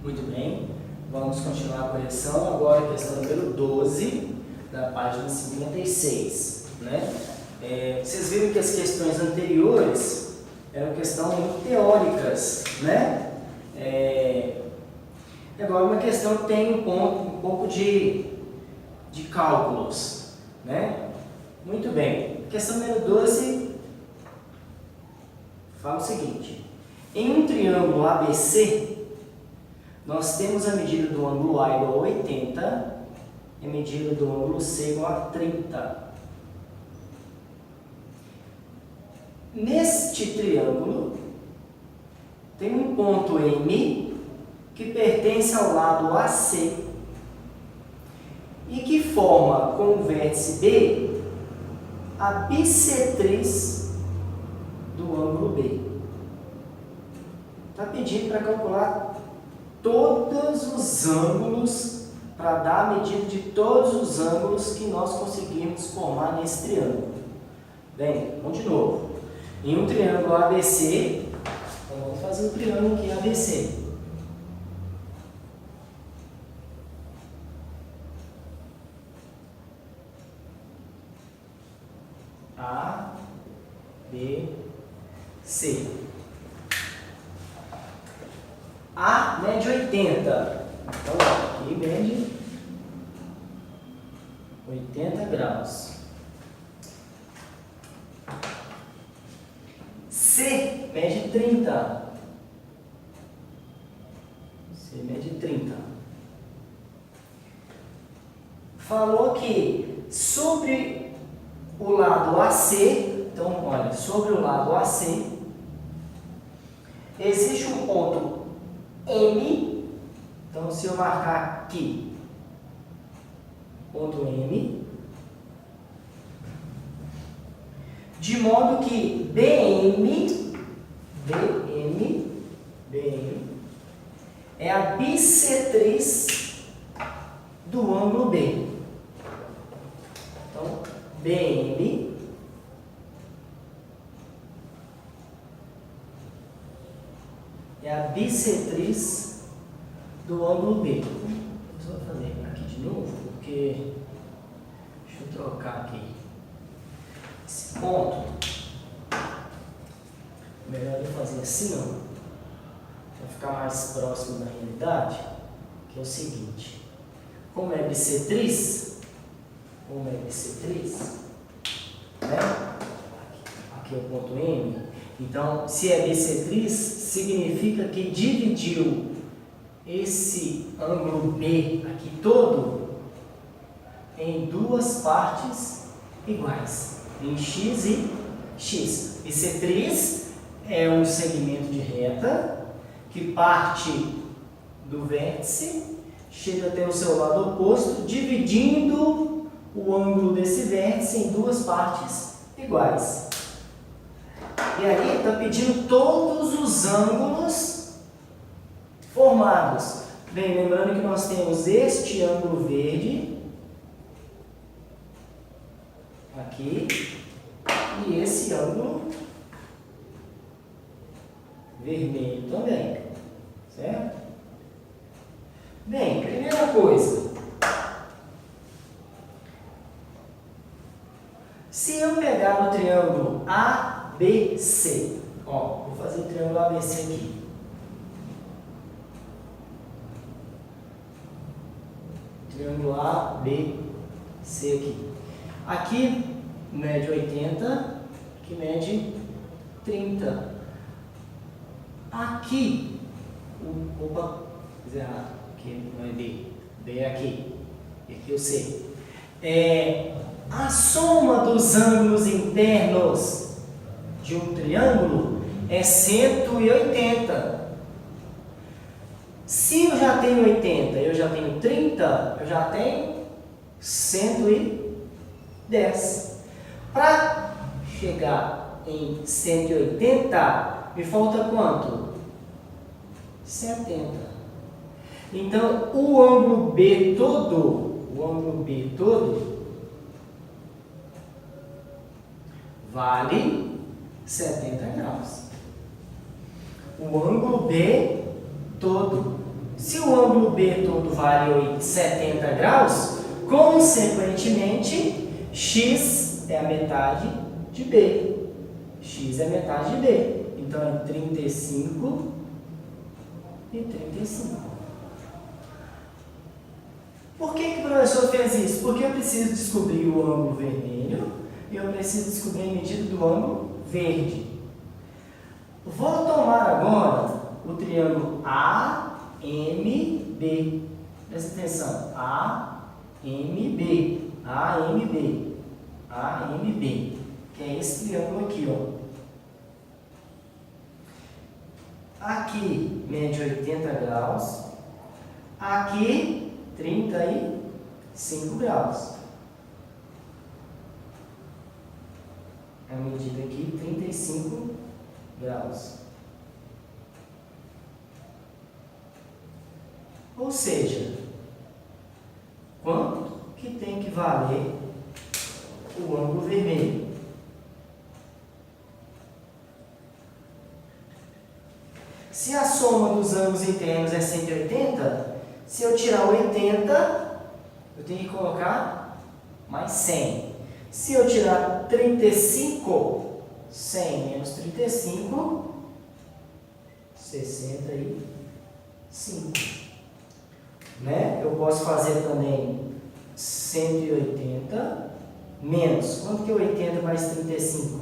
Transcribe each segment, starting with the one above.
Muito bem, vamos continuar a correção. Agora, questão número 12, da página 56. Né? Vocês viram que as questões anteriores eram questões muito teóricas, né? Agora, uma questão que tem um pouco de cálculos, né? Muito bem, questão número 12 fala o seguinte: em um triângulo ABC, nós temos a medida do ângulo A igual a 80 e a medida do ângulo C igual a 30. Neste triângulo, tem um ponto M que pertence ao lado AC e que forma com o vértice B a bissetriz do ângulo B. Está pedindo para calcular todos os ângulos, para dar a medida de todos os ângulos que nós conseguimos formar nesse triângulo. Bem, vamos de novo. Em um triângulo ABC, então vamos fazer um triângulo aqui ABC. A, B, C. A mede 80. Então, aqui mede 80 graus. C mede 30. C mede 30. Falou que sobre o lado AC, então, olha, sobre o lado AC, existe um ponto M. Então, se eu marcar aqui, ponto M, de modo que BM é a bissetriz do ângulo B. Então, BM é a bissetriz do ângulo B. Eu vou fazer aqui de novo, porque deixa eu trocar aqui. Esse ponto, melhor eu fazer assim, ó, para ficar mais próximo da realidade, que é o seguinte: como é bissetriz, né? Aqui é o ponto M. Então, se é bissetriz, significa que dividiu esse ângulo B aqui todo em duas partes iguais, em X e X. Bissetriz é um segmento de reta que parte do vértice, chega até o seu lado oposto, dividindo o ângulo desse vértice em duas partes iguais. E aí está pedindo todos os ângulos formados. Bem, lembrando que nós temos este ângulo verde aqui e esse ângulo vermelho também, certo? Bem, primeira coisa, se eu pegar no triângulo ABC, ó, vou fazer o triângulo ABC aqui. Triângulo ABC aqui. Aqui mede 80, aqui mede 30. Aqui, opa, fiz errado, aqui não é B, B é aqui, e aqui o C. A soma dos ângulos internos de um triângulo é 180. Se eu já tenho 80, eu já tenho 30, eu já tenho 110. Para chegar em 180, me falta quanto? 70. Então, o ângulo B todo vale 70 graus. O ângulo B todo, Se o ângulo B todo vale 70 graus, consequentemente, x é a metade de B. X é a metade de B. Então, é 35 e 35. Por que o professor fez isso? Porque eu preciso descobrir o ângulo vermelho e eu preciso descobrir a medida do ângulo verde. Vou tomar agora o triângulo AMB. Presta atenção. AMB. AMB. AMB. Que é esse triângulo aqui, ó. Aqui mede 80 graus. Aqui 35 graus. A medida aqui 35 graus. Ou seja, quanto que tem que valer o ângulo vermelho? Se a soma dos ângulos internos é 180, se eu tirar 80, eu tenho que colocar mais 100. Se eu tirar 35, 100 menos 35, 65. Né? Eu posso fazer também 180 menos. Quanto que é 80 mais 35?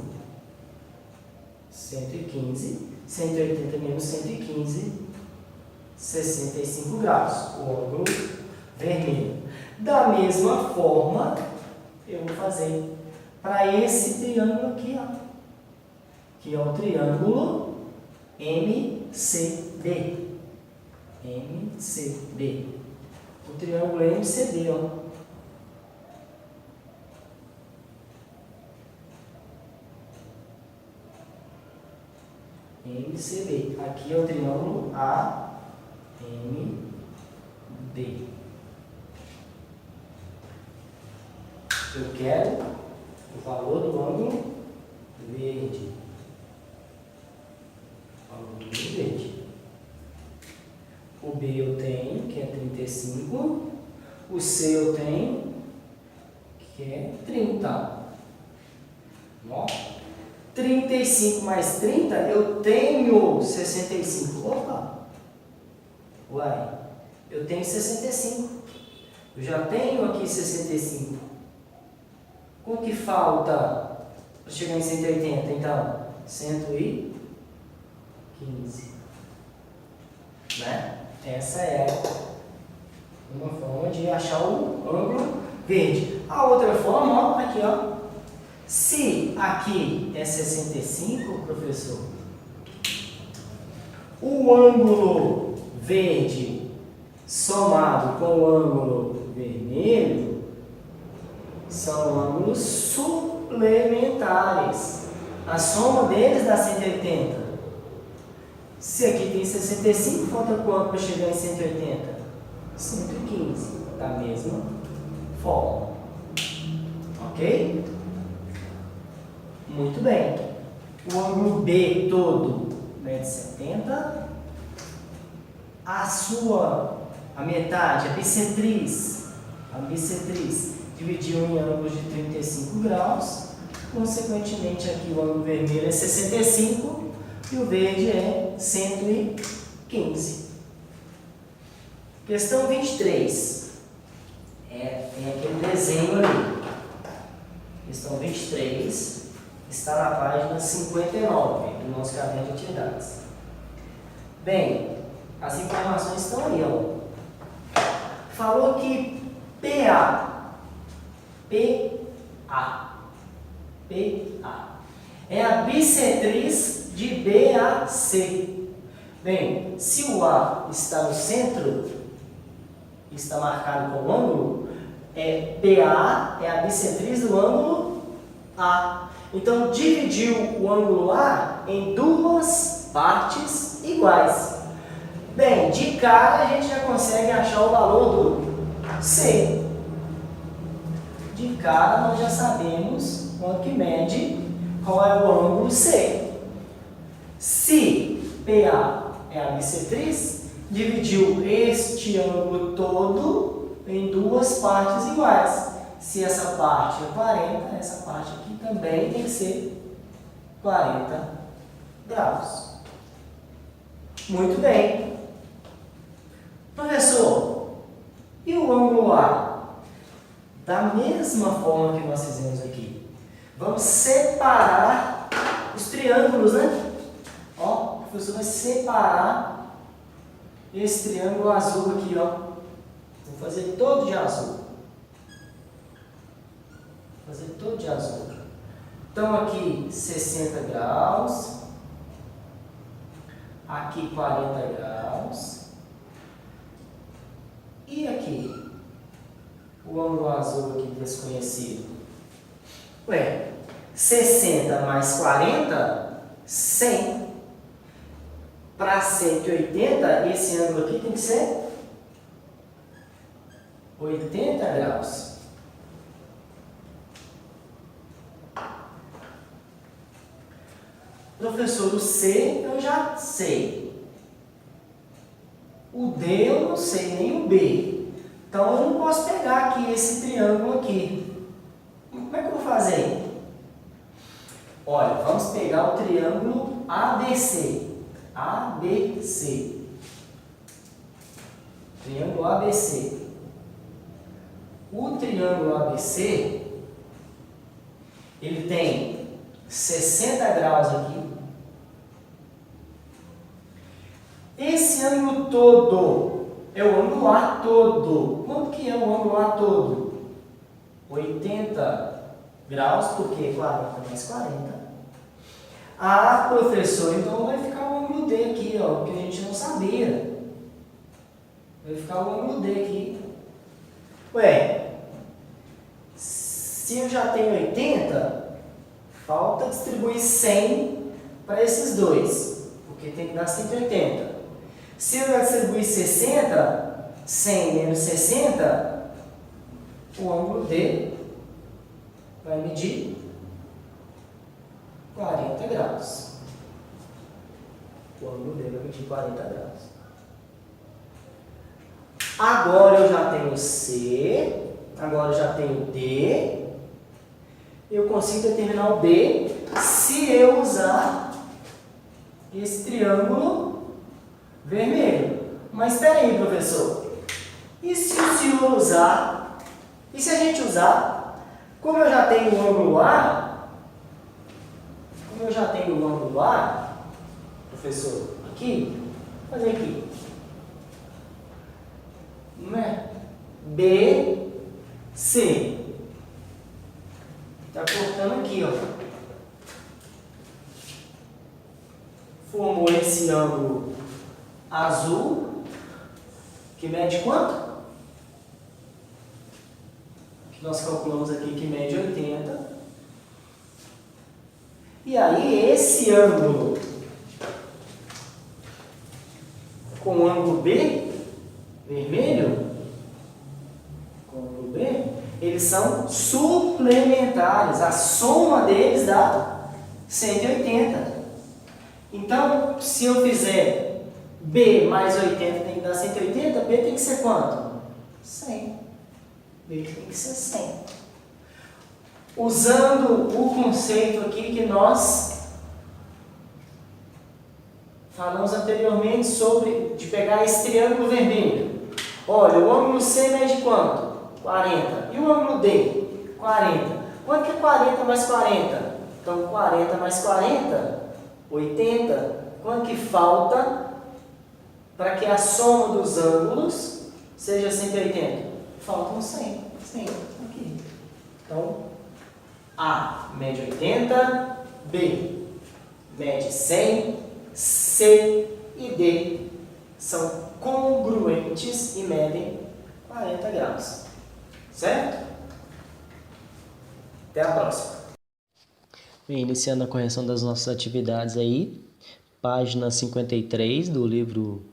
115. 180 menos 115, 65 graus, o ângulo vermelho. Da mesma forma, eu vou fazer para esse triângulo aqui, ó, que é o triângulo MCB. MCB. O triângulo MCB, ó. MCB. Aqui é o triângulo AMB. Eu quero o valor do ângulo verde. Ângulo verde. O B eu tenho, que é 35. O C eu tenho, que é 30. Ó. 35 mais 30, eu tenho 65. Opa! Uai, eu tenho 65. Eu já tenho aqui 65. Quanto que falta para chegar em 180? Então, 115. Né? Essa é uma forma de achar o ângulo verde. A outra forma, ó, aqui, ó. Se aqui é 65, professor, o ângulo verde somado com o ângulo vermelho são ângulos suplementares. A soma deles dá 180. Se aqui tem 65, falta quanto para chegar em 180? 115, da mesma forma. Ok? Muito bem. O ângulo B todo mede 70. A metade, a bissetriz dividiu em ângulos de 35 graus. Consequentemente, aqui o ângulo vermelho é 65 e o verde é 115. Questão 23. Tem aquele desenho ali. Questão 23. Está na página 59 do nosso caderno de atividades. Bem, as informações estão aí, ó. Falou que PA é a bissetriz de BAC. Bem, se o A está no centro, está marcado com ângulo, PA é a bissetriz do ângulo A. Então, dividiu o ângulo A em duas partes iguais. Bem, de cara a gente já consegue achar o valor do C. De cara nós já sabemos quanto que mede, qual é o ângulo C. Se PA é a bissetriz, dividiu este ângulo todo em duas partes iguais. Se essa parte é 40, essa parte aqui também tem que ser 40 graus. Muito bem. Professor, e o ângulo A? Da mesma forma que nós fizemos aqui. Vamos separar os triângulos, né? Ó, o professor vai separar esse triângulo azul aqui, ó. Vou fazer todo de azul. Fazer todo de azul. Então aqui 60 graus. Aqui 40 graus. E aqui? O ângulo azul aqui desconhecido. Ué, 60 mais 40, 100. Para 180, esse ângulo aqui tem que ser 80 graus. Professor, o C eu já sei. O D eu não sei, nem o B. Então eu não posso pegar aqui esse triângulo aqui. Como é que eu vou fazer? Olha, vamos pegar o triângulo ABC. ABC. Triângulo ABC. O triângulo ABC, ele tem 60 graus aqui. Esse ângulo todo é o ângulo A todo. Quanto que é o ângulo A todo? 80 graus, porque 40 mais 40. Ah, professor, então vai ficar o ângulo D aqui, ó, que a gente não sabia. Vai ficar o ângulo D aqui. Ué, se eu já tenho 80, falta distribuir 100 para esses dois, porque tem que dar 180. Se eu já distribuir 60, 100 menos 60, o ângulo D vai medir 40 graus. O ângulo D vai medir 40 graus. Agora eu já tenho C, agora eu já tenho D. Eu consigo determinar o B se eu usar esse triângulo vermelho. Mas espera aí, professor. E se o senhor usar? E se a gente usar? Como eu já tenho o ângulo A, professor, aqui, vou fazer aqui. B, C. Está cortando aqui, ó. Formou esse ângulo azul, que mede quanto? Que nós calculamos aqui que mede 80. E aí, esse ângulo com o ângulo B, vermelho, com o ângulo B, eles são suplementares. A soma deles dá 180. Então, se eu fizer B mais 80 tem que dar 180, B tem que ser quanto? 100. B tem que ser 100. Usando o conceito aqui que nós falamos anteriormente sobre de pegar esse triângulo vermelho. Olha, o ângulo C mede quanto? 40. E o ângulo D? 40. Quanto que é 40 mais 40? Então, 40 mais 40, 80. Quanto que falta para que a soma dos ângulos seja 180? Faltam 100. 100 aqui. Então, A mede 80, B mede 100, C e D são congruentes e medem 40 graus. Certo? Até a próxima. Bem, iniciando a correção das nossas atividades aí, página 53 do livro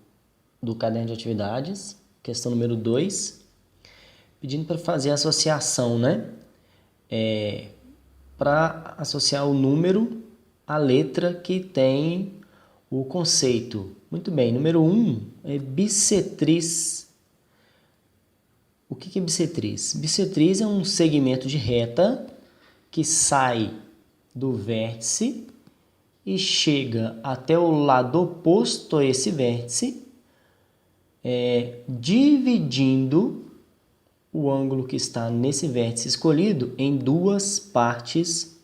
do caderno de atividades, questão número 2, pedindo para fazer a associação, né? Para associar o número à letra que tem o conceito. Muito bem, número 1 é bissetriz. O que é bissetriz? Bissetriz é um segmento de reta que sai do vértice e chega até o lado oposto a esse vértice, dividindo o ângulo que está nesse vértice escolhido em duas partes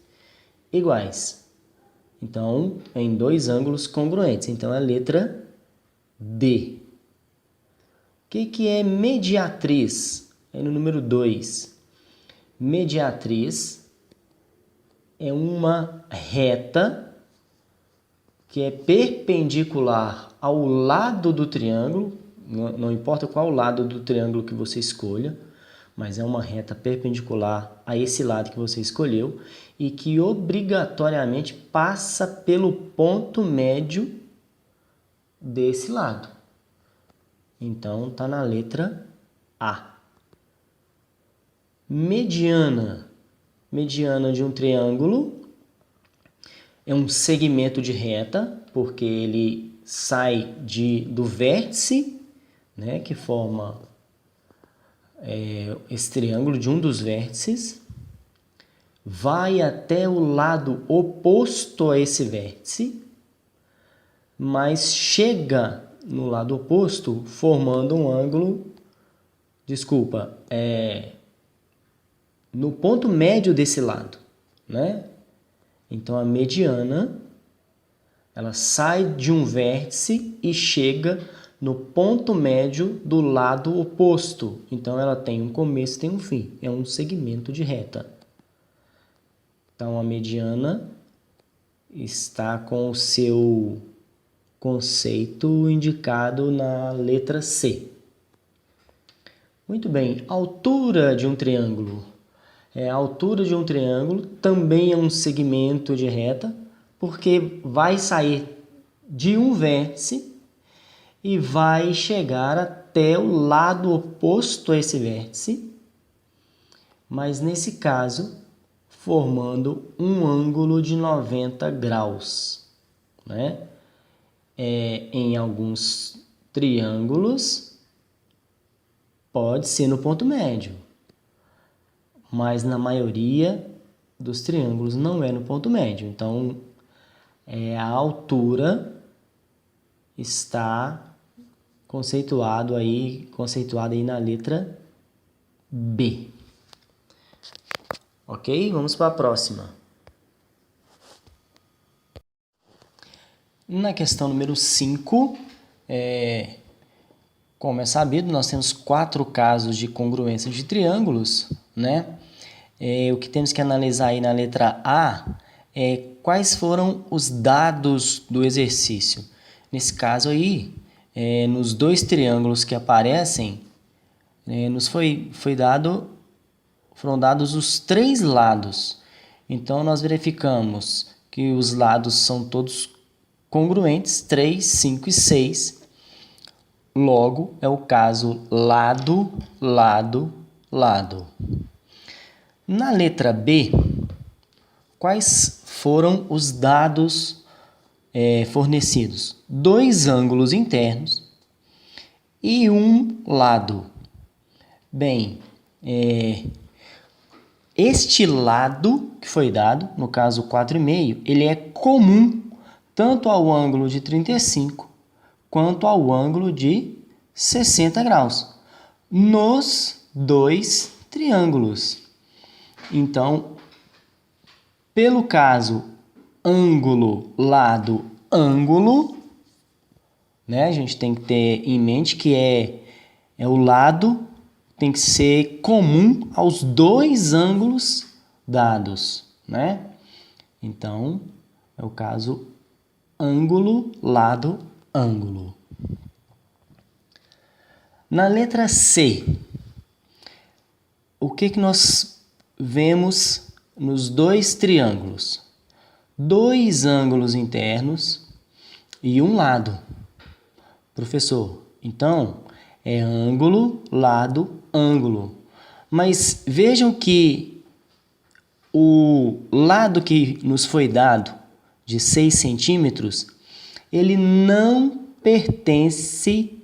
iguais. Então, em dois ângulos congruentes. Então, é a letra D. O que é mediatriz? É no número 2. Mediatriz é uma reta que é perpendicular ao lado do triângulo, não importa qual lado do triângulo que você escolha, mas é uma reta perpendicular a esse lado que você escolheu e que obrigatoriamente passa pelo ponto médio desse lado. Então, está na letra A. Mediana. Mediana de um triângulo é um segmento de reta, porque ele sai do vértice, né, que forma esse triângulo, de um dos vértices, vai até o lado oposto a esse vértice, mas chega no lado oposto formando um ângulo, no ponto médio desse lado, né? Então, a mediana, ela sai de um vértice e chega no ponto médio do lado oposto. Então, ela tem um começo e tem um fim. É um segmento de reta. Então, a mediana está com o seu conceito indicado na letra C. Muito bem. Altura de um triângulo. A altura de um triângulo também é um segmento de reta, porque vai sair de um vértice e vai chegar até o lado oposto a esse vértice, mas nesse caso formando um ângulo de 90 graus, né? Em alguns triângulos pode ser no ponto médio, mas na maioria dos triângulos não é no ponto médio. Então, a altura está conceituada aí na letra B. Ok? Vamos para a próxima. Na questão número 5, como é sabido, nós temos 4 casos de congruência de triângulos, né? O que temos que analisar aí na letra A é quais foram os dados do exercício. Nesse caso aí, nos 2 triângulos que aparecem, foram dados os 3 lados. Então, nós verificamos que os lados são todos congruentes, 3, 5 e 6. Logo, é o caso lado, lado, lado. Na letra B, quais foram os dados fornecidos? 2 ângulos internos e um lado. Bem, este lado que foi dado, no caso 4,5, ele é comum tanto ao ângulo de 35 quanto ao ângulo de 60 graus nos 2 triângulos. Então, pelo caso ângulo, lado, ângulo, né? A gente tem que ter em mente que o lado tem que ser comum aos 2 ângulos dados, né? Então, é o caso ângulo, lado, ângulo. Na letra C, o que nós vemos nos 2 triângulos? 2 ângulos internos e um lado. Professor, então é ângulo, lado, ângulo. Mas vejam que o lado que nos foi dado de 6 centímetros, ele não pertence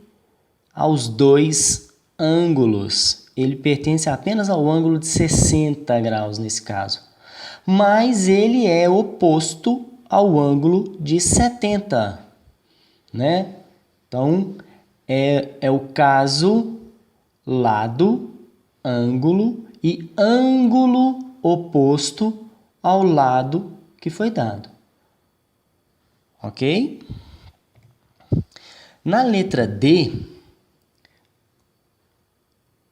aos dois ângulos. Ele pertence apenas ao ângulo de 60 graus nesse caso. Mas ele é oposto ao ângulo de 70, né? Então, é o caso lado, ângulo e ângulo oposto ao lado que foi dado. Ok? Na letra D,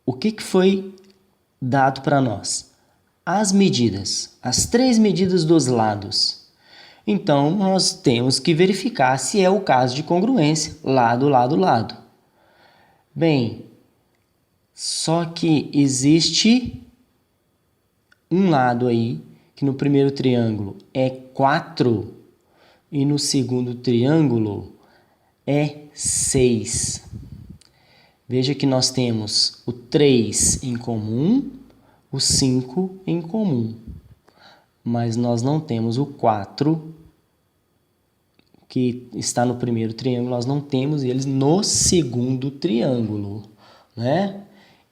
o que foi dado para nós? As medidas, as 3 medidas dos lados. Então, nós temos que verificar se é o caso de congruência, lado, lado, lado. Bem, só que existe um lado aí, que no primeiro triângulo é 4 e no segundo triângulo é 6. Veja que nós temos o 3 em comum, o 5 em comum, mas nós não temos o 4, que está no primeiro triângulo, nós não temos eles no segundo triângulo, né?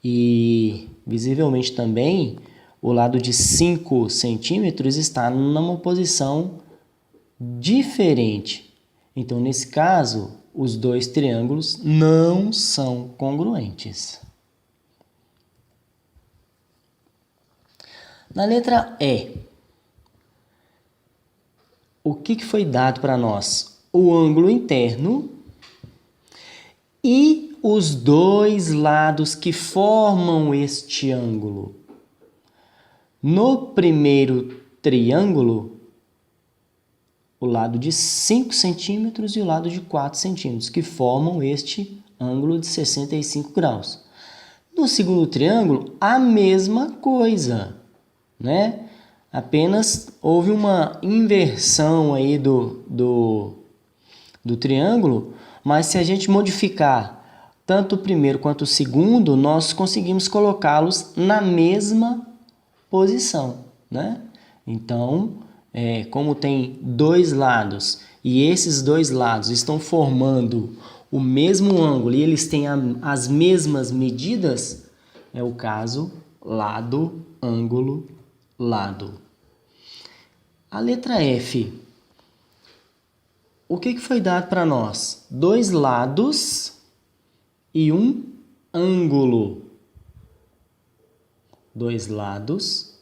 E, visivelmente também, o lado de 5 centímetros está numa posição diferente. Então, nesse caso, os dois triângulos não são congruentes. Na letra E, o que foi dado para nós? O ângulo interno e os dois lados que formam este ângulo. No primeiro triângulo, o lado de 5 centímetros e o lado de 4 centímetros, que formam este ângulo de 65 graus. No segundo triângulo, a mesma coisa, né? Apenas houve uma inversão aí do triângulo, mas se a gente modificar tanto o primeiro quanto o segundo, nós conseguimos colocá-los na mesma posição, né? Então, como tem dois lados e esses dois lados estão formando o mesmo ângulo e eles têm as mesmas medidas, é o caso lado, ângulo, lado. A letra F. O que foi dado para nós? 2 lados e um ângulo. 2 lados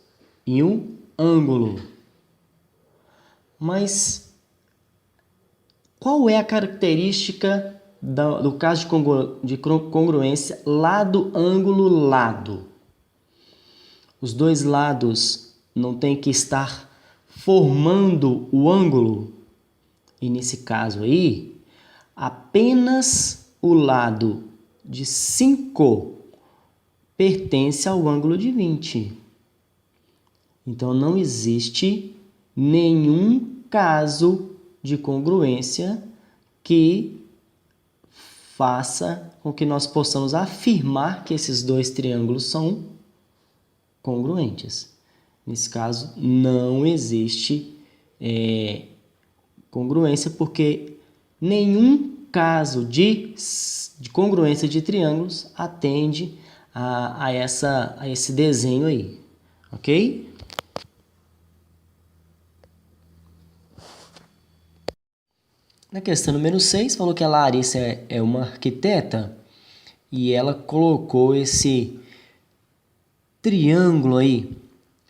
e um ângulo. Mas qual é a característica do caso de congruência lado, ângulo, lado? Os dois lados não têm que estar formando o ângulo. E nesse caso aí, apenas o lado de 5 pertence ao ângulo de 20. Então, não existe nenhum caso de congruência que faça com que nós possamos afirmar que esses dois triângulos são congruentes. Nesse caso, não existe congruência, porque nenhum caso de congruência de triângulos atende a esse desenho aí, ok? Na questão número 6, falou que a Larissa é uma arquiteta e ela colocou esse triângulo aí,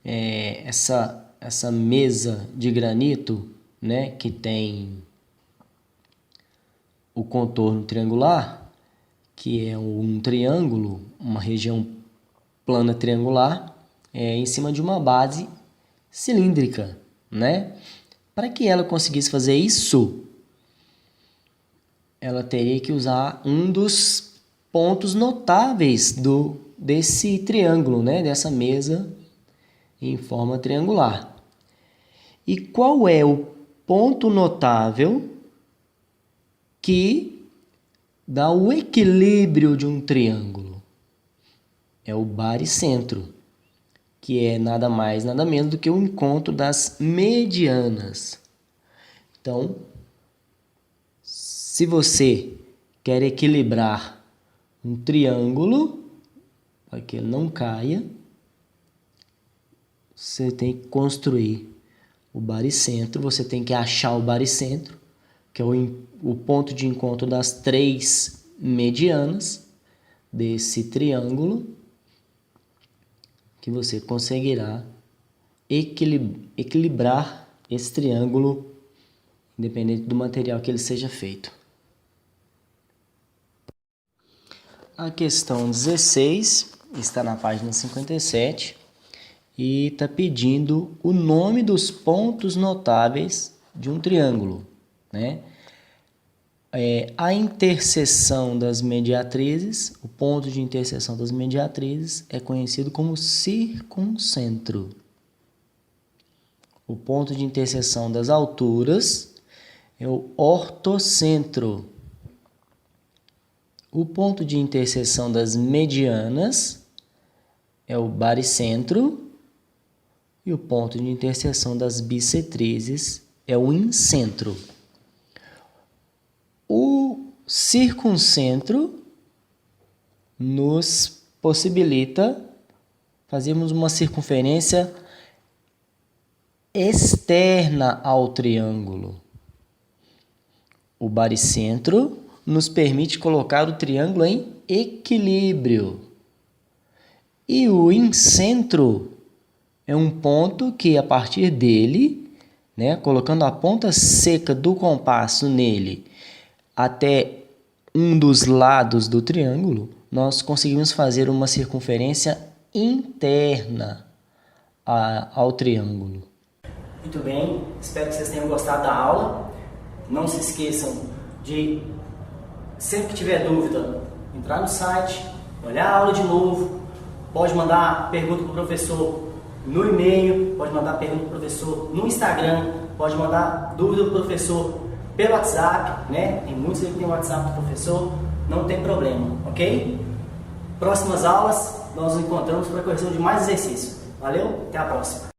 essa mesa de granito, né, que tem o contorno triangular, que é um triângulo, uma região plana triangular, em cima de uma base cilíndrica, né? Para que ela conseguisse fazer isso, ela teria que usar um dos pontos notáveis desse triângulo, né? Dessa mesa em forma triangular. E qual é o ponto notável que dá o equilíbrio de um triângulo? É o baricentro, que é nada mais, nada menos do que o encontro das medianas. Então, Se você quer equilibrar um triângulo, para que ele não caia, você tem que construir o baricentro, você tem que achar o baricentro, que é o ponto de encontro das 3 medianas desse triângulo, que você conseguirá equilibrar esse triângulo, independente do material que ele seja feito. A questão 16 está na página 57 e está pedindo o nome dos pontos notáveis de um triângulo, né? A interseção das mediatrizes, o ponto de interseção das mediatrizes é conhecido como circuncentro. O ponto de interseção das alturas é o ortocentro. O ponto de interseção das medianas é o baricentro. E o ponto de interseção das bissetrizes é o incentro. O circuncentro nos possibilita fazermos uma circunferência externa ao triângulo. O baricentro nos permite colocar o triângulo em equilíbrio. E o incentro é um ponto que, a partir dele, né, colocando a ponta seca do compasso nele até um dos lados do triângulo, nós conseguimos fazer uma circunferência interna ao triângulo. Muito bem, espero que vocês tenham gostado da aula. Não se esqueçam de, sempre que tiver dúvida, entrar no site, olhar a aula de novo, pode mandar pergunta para o professor no e-mail, pode mandar pergunta para o professor no Instagram, pode mandar dúvida para o professor pelo WhatsApp, né? Tem muitos aí que tem o WhatsApp do professor, não tem problema, ok? Próximas aulas, nós nos encontramos para a correção de mais exercícios. Valeu, até a próxima!